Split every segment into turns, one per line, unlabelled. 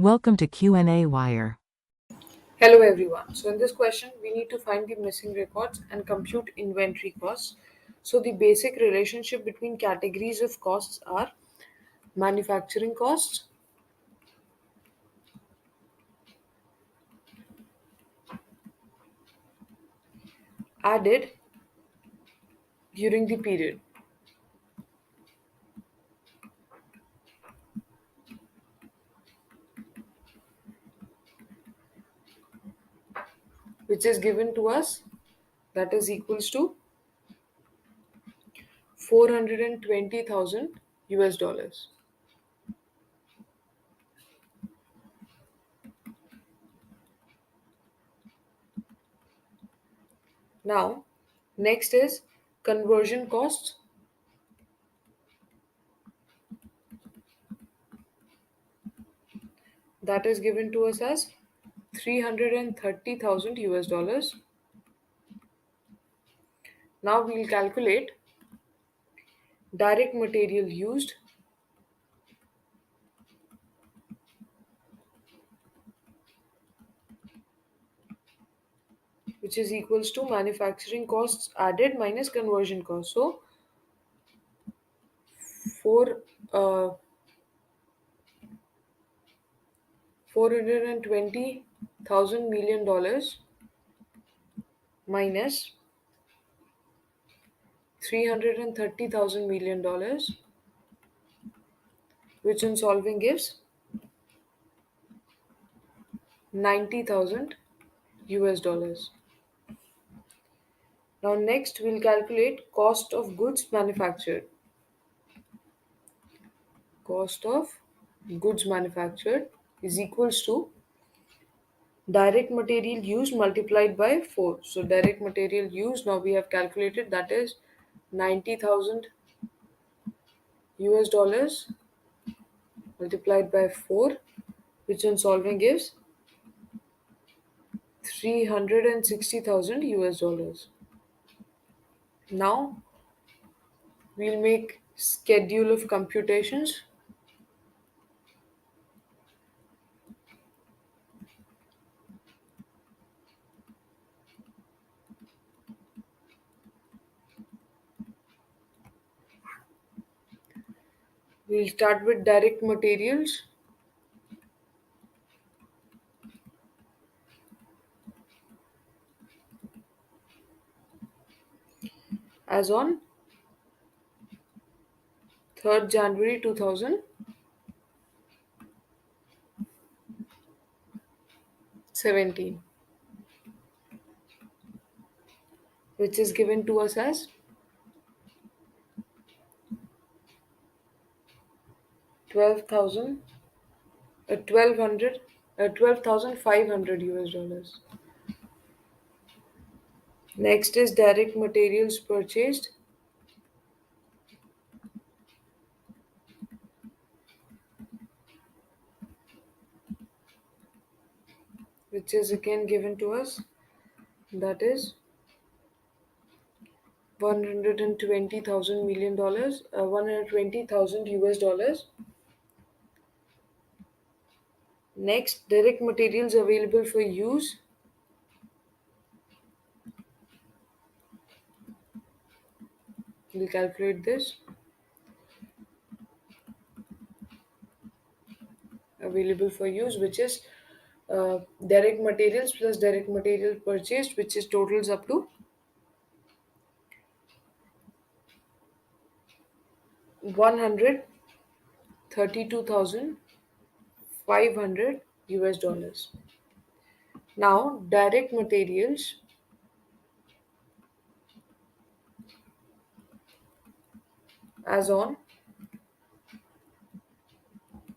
Welcome to Q&A Wire.
Hello everyone. So in this question, we need to find the missing records and compute inventory costs. So the basic relationship between categories of costs are manufacturing costs, added during the period, which is given to us, that is equals to 420,000 US dollars. Now, next is conversion costs, that is given to us as 330,000 US dollars. Now we'll calculate direct material used, which is equals to manufacturing costs added minus conversion costs. So four 420,000 million dollars minus 330,000 million dollars, which in solving gives 90,000 US dollars. Now next we'll calculate cost of goods manufactured. Cost of goods manufactured is equals to direct material used multiplied by 4. So direct material used, now we have calculated, that is 90,000 US dollars multiplied by 4, which on solving gives 360,000 US dollars. Now we'll make schedule of computations. We'll start with direct materials. As on 3rd January 2017, which is given to us as 12,000 1200 12,500 US dollars. Next is direct materials purchased, which is again given to us, that is 120,000 million dollars, 120,000 US dollars. Next, direct materials available for use, we'll calculate this. Available for use, which is direct materials plus direct material purchased, which is totals up to 132,500 US dollars. Now, direct materials as on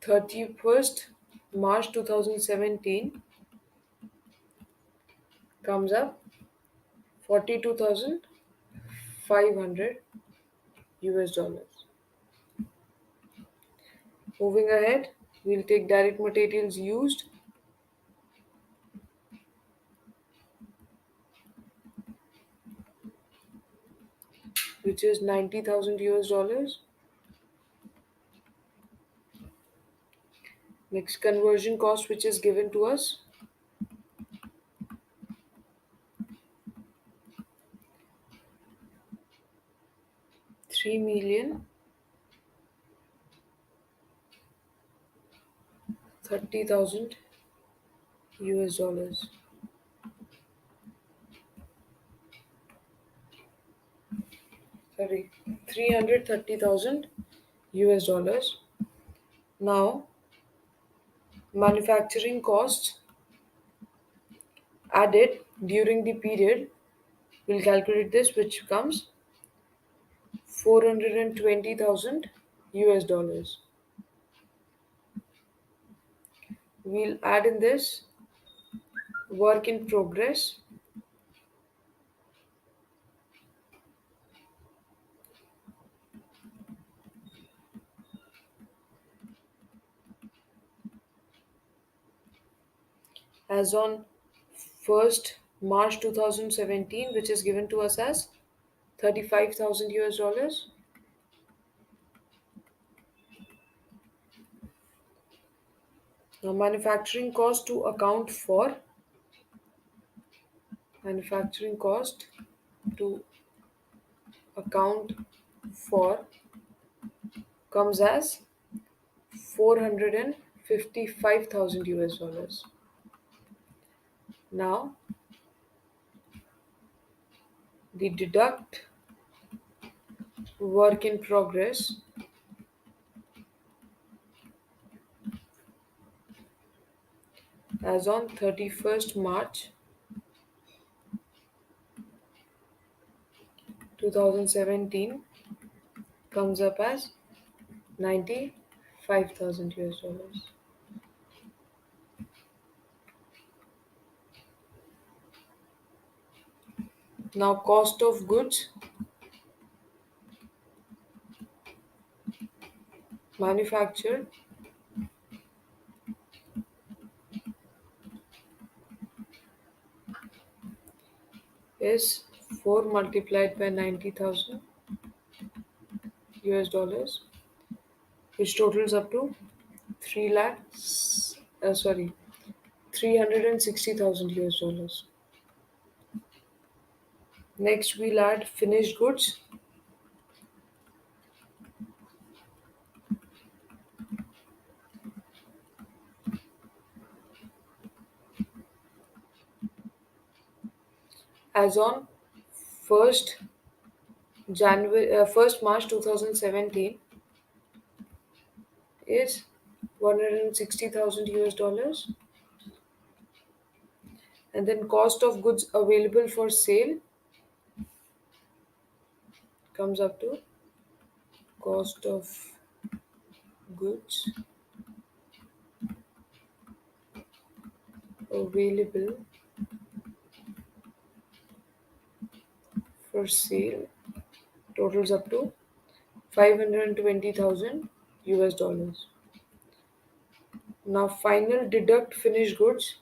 31st March 2017 comes up 42,500 US dollars. Moving ahead, we'll take direct materials used, which is 90,000 US dollars. Next, conversion cost which is given to us, 3,30,000 US dollars. Sorry, 330,000 US dollars. Now, manufacturing costs added during the period, we'll calculate this, which comes 420,000 US dollars. We'll add in this work in progress as on 1st March 2017, which is given to us as 35,000 US dollars. Now, manufacturing cost to account for comes as 455,000 US dollars. Now, the deduct work in progress as on 31st March 2017 comes up as 95,000 US dollars. Now, cost of goods manufactured is 4 multiplied by 90,000 US dollars, which totals up to 3 lakhs, 360,000 US dollars. Next, we'll add finished goods. As on 1st March 2017 is 160,000 US dollars, and then cost of goods available for sale comes up to cost of goods available for sale totals up to 520,000 US dollars. Now, final deduct finished goods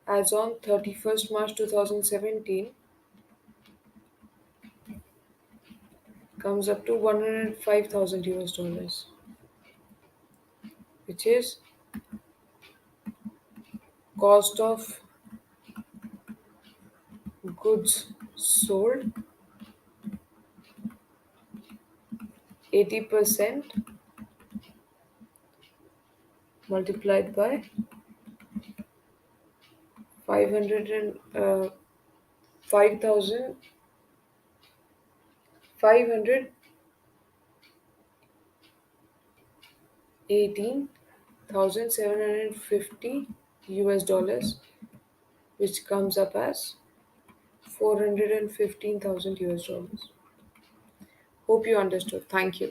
as on 31st March 2017 comes up to 105,000 US dollars, which is cost of goods sold 80% multiplied by 500 and 5,000 518,750 US dollars, which comes up as 415,000 US dollars. Hope you understood. Thank you.